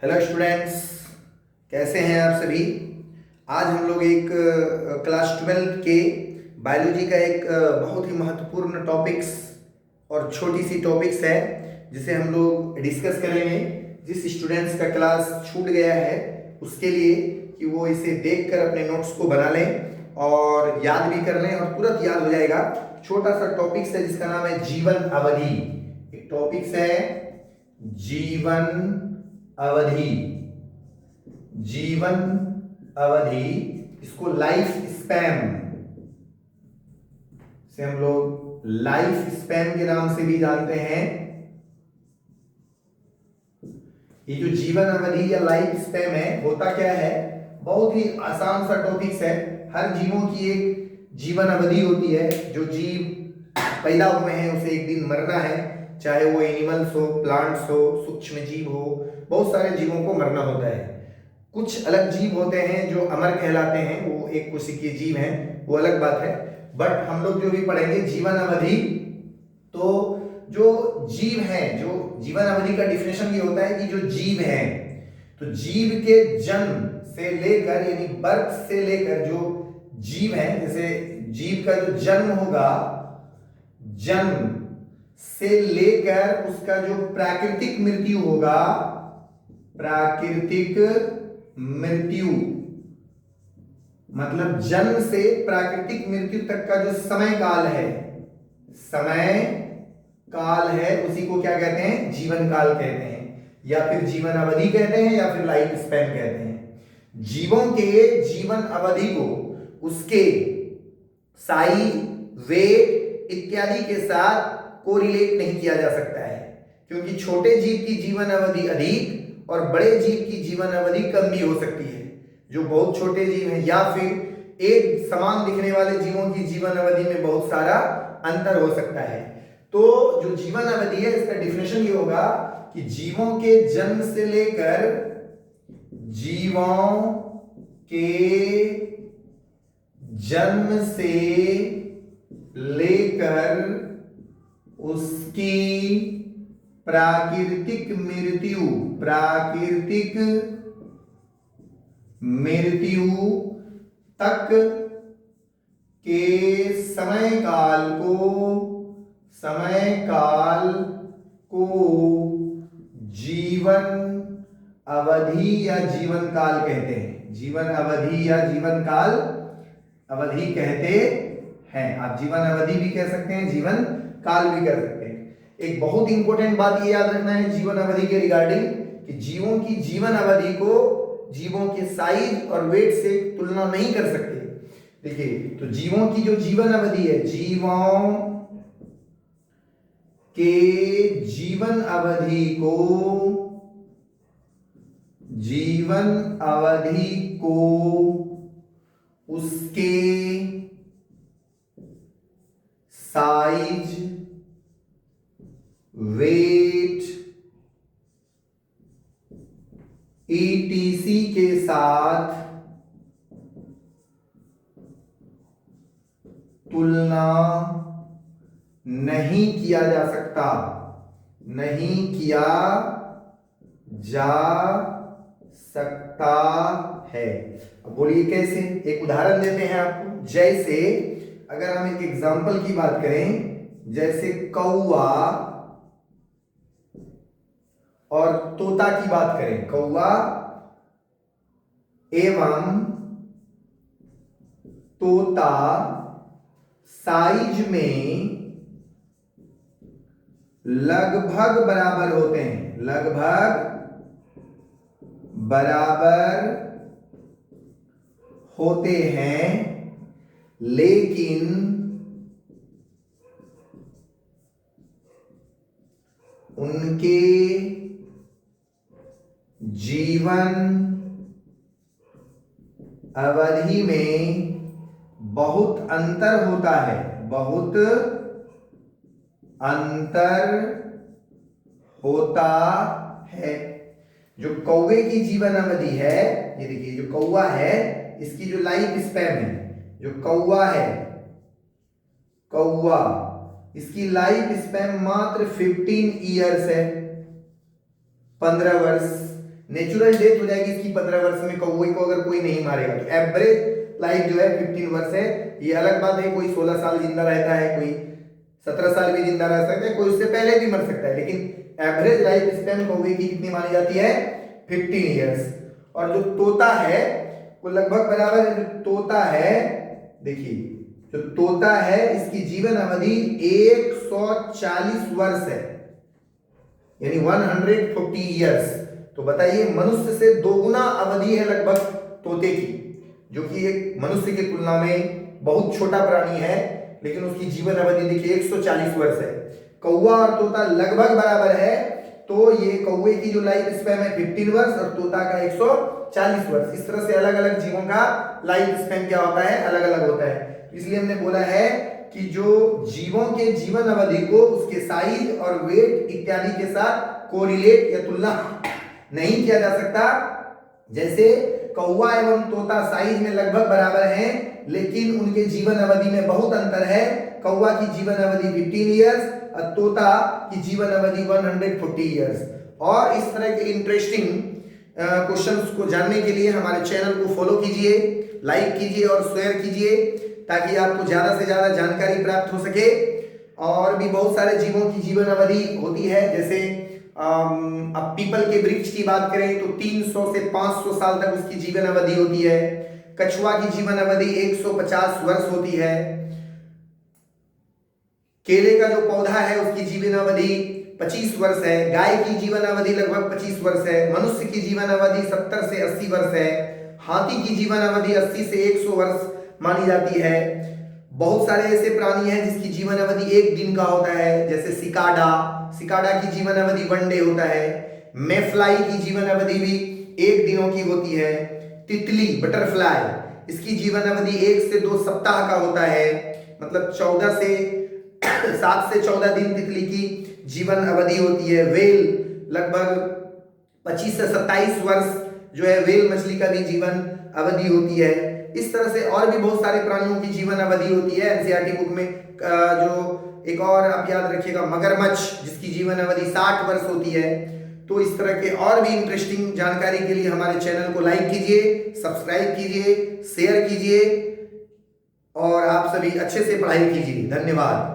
Hello students, कैसे हैं आप सभी। आज हम लोग एक क्लास 12 के बायोलॉजी का एक बहुत ही महत्वपूर्ण टॉपिक्स और छोटी सी टॉपिक्स है जिसे हम लोग डिस्कस करेंगे। जिस स्टूडेंट्स का क्लास छूट गया है उसके लिए कि वो इसे देखकर अपने नोट्स को बना लें और याद भी कर लें और तुरंत याद हो जाएगा। छोटा सा टॉपिक्स है जिसका नाम है जीवन अवधि। एक टॉपिक्स है जीवन अवधि। जीवन अवधि, इसको लाइफ स्पैन से हम लोग लाइफ स्पैन के नाम से भी जानते हैं। ये जो जीवन अवधि या लाइफ स्पैन है, होता क्या है, बहुत ही आसान सा टॉपिक्स है। हर जीवों की एक जीवन अवधि होती है। जो जीव पैदा हुए हैं उसे एक दिन मरना है, चाहे वो एनिमल्स हो, प्लांट्स हो, सूक्ष्म जीव हो, बहुत सारे जीवों को मरना होता है। कुछ अलग जीव होते हैं जो अमर कहलाते हैं, वो एक कोशिकीय जीव हैं, वो अलग बात है। बट हम लोग जो भी पढ़ेंगे जीवन अवधि, तो जो जीव हैं, जो जीवन अवधि का डिफिनेशन ये होता है कि जो जीव हैं, तो जीव के जन्म से लेकर यानी बर्थ से लेकर जो जीव हैं, जैसे जीव का जो जन्म होगा, जन्म से लेकर उसका जो प्राकृतिक मृत्यु होगा, प्राकृतिक मृत्यु मतलब जन्म से प्राकृतिक मृत्यु तक का जो समय काल है, समय काल है, उसी को क्या कहते हैं, जीवन काल कहते हैं, या फिर जीवन अवधि कहते हैं, या फिर लाइफ स्पैन कहते हैं। जीवों के जीवन अवधि को उसके साइज, वेट इत्यादि के साथ कोरिलेट नहीं किया जा सकता है, क्योंकि छोटे जीव की जीवन अवधि अधिक और बड़े जीव की जीवन अवधि कम भी हो सकती है। जो बहुत छोटे जीव हैं या फिर एक समान दिखने वाले जीवों की जीवन अवधि में बहुत सारा अंतर हो सकता है। तो जो जीवन अवधि है, इसका डिफिनेशन ये होगा कि जीवों के जन्म से लेकर जीवों के जन्म से लेकर उसकी प्राकृतिक मृत्यु, प्राकृतिक मृत्यु तक के समय काल को जीवन अवधि या जीवन काल कहते हैं। जीवन अवधि या जीवन काल अवधि कहते हैं। आप जीवन अवधि भी कह सकते हैं, जीवन काल भी कर सकते हैं। एक बहुत इंपॉर्टेंट बात ये याद रखना है जीवन अवधि के रिगार्डिंग कि जीवों की जीवन अवधि को जीवों के साइज और वेट से तुलना नहीं कर सकते। देखिए, तो जीवों की जो जीवन अवधि है, जीवों के जीवन अवधि को उसके साइज, वेट ETC के साथ तुलना नहीं किया जा सकता, नहीं किया जा सकता है। अब बोलिए कैसे, एक उदाहरण देते हैं आपको। जैसे अगर हम एक एग्जांपल की बात करें, जैसे कौवा और तोता की बात करें, कौवा एवं तोता साइज में लगभग बराबर होते हैं, लगभग बराबर होते हैं, लेकिन उनके जीवन अवधि में बहुत अंतर होता है, बहुत अंतर होता है। जो कौवे की जीवन अवधि है, ये देखिए जो कौवा है, इसकी जो लाइफ स्पैन है, जो कौवा है, कौवा इसकी लाइफ स्पैन मात्र 15 ईयर्स है, 15 वर्ष। नेचुरल डेथ हो जाएगी इसकी 15 वर्ष में, कौवे को अगर कोई नहीं मारेगा तो। एवरेज लाइफ जो है 15 वर्ष है। ये अलग बात है, कोई 16 साल जिंदा रहता है, कोई 17 साल भी जिंदा रह सकता है, कोई उससे पहले भी मर सकता है, लेकिन एवरेज लाइफ स्पैन कौवे की कितनी मानी जाती है? 15 ईयर्स। और जो तोता है वो लगभग बराबर है। जो तोता है, देखिए जो तोता है इसकी जीवन अवधि 140 वर्ष है, यानी 140 ईयर्स। तो बताइए मनुष्य से दोगुना अवधि है लगभग तोते की, जो कि एक मनुष्य की तुलना में बहुत छोटा प्राणी है, लेकिन उसकी जीवन अवधि देखिए 140 वर्ष है। कौवा और तोता लगभग बराबर है, तो ये कौवे की जो लाइफ स्पैन है 15 वर्ष और तोता का 140 वर्ष। इस तरह से अलग अलग जीवों का लाइफ स्पैन क्या होता है? अलग अलग होता है। इसलिए हमने बोला है कि जो जीवों के जीवन अवधि को उसके साइज और वेट इत्यादि के साथ कोरिलेट या तुलना नहीं किया जा सकता। जैसे कौवा एवं तोता साइज में लगभग बराबर हैं, लेकिन उनके जीवन अवधि में बहुत अंतर है। कौवा की जीवन अवधि 15 ईयर्स और तोता की जीवन अवधि 140 ईयर्स। और इस तरह के इंटरेस्टिंग क्वेश्चंस को जानने के लिए हमारे चैनल को फॉलो कीजिए, लाइक कीजिए और शेयर कीजिए, ताकि आपको ज्यादा से ज्यादा जानकारी प्राप्त हो सके। और भी बहुत सारे जीवों की जीवन अवधि होती है, जैसे अब पीपल के वृक्ष की बात करें तो 300 से 500 साल तक उसकी जीवन अवधि होती है। कछुआ की जीवन अवधि 150 वर्ष होती है। केले का जो पौधा है उसकी जीवन अवधि 25 वर्ष है। गाय की जीवन अवधि लगभग 25 वर्ष है। मनुष्य की जीवन अवधि 70 से 80 वर्ष है। हाथी की जीवन अवधि 80 से 100 वर्ष मानी जाती है। बहुत सारे ऐसे प्राणी हैं जिसकी जीवन अवधि 1 दिन का होता है, जैसे सिकाडा की जीवन अवधि 1 डे होता है। मेफ्लाई की जीवन अवधि भी 1 दिनों की होती है। तितली बटरफ्लाई, इसकी जीवन अवधि 1 से 2 सप्ताह का होता है, मतलब 7 से 14 दिन तितली की जीवन अवधि होती है। वेल लगभग 25 से 27 वर्ष जो है वेल मछली का भी जीवन अवधि होती है। इस तरह से और भी बहुत सारे प्राणियों की जीवन अवधि होती है। एनसीईआरटी बुक में जो एक और आप याद रखिएगा, मगरमच्छ, जिसकी जीवन अवधि 60 वर्ष होती है। तो इस तरह के और भी इंटरेस्टिंग जानकारी के लिए हमारे चैनल को लाइक कीजिए, सब्सक्राइब कीजिए, शेयर कीजिए और आप सभी अच्छे से पढ़ाई कीजिए। धन्यवाद।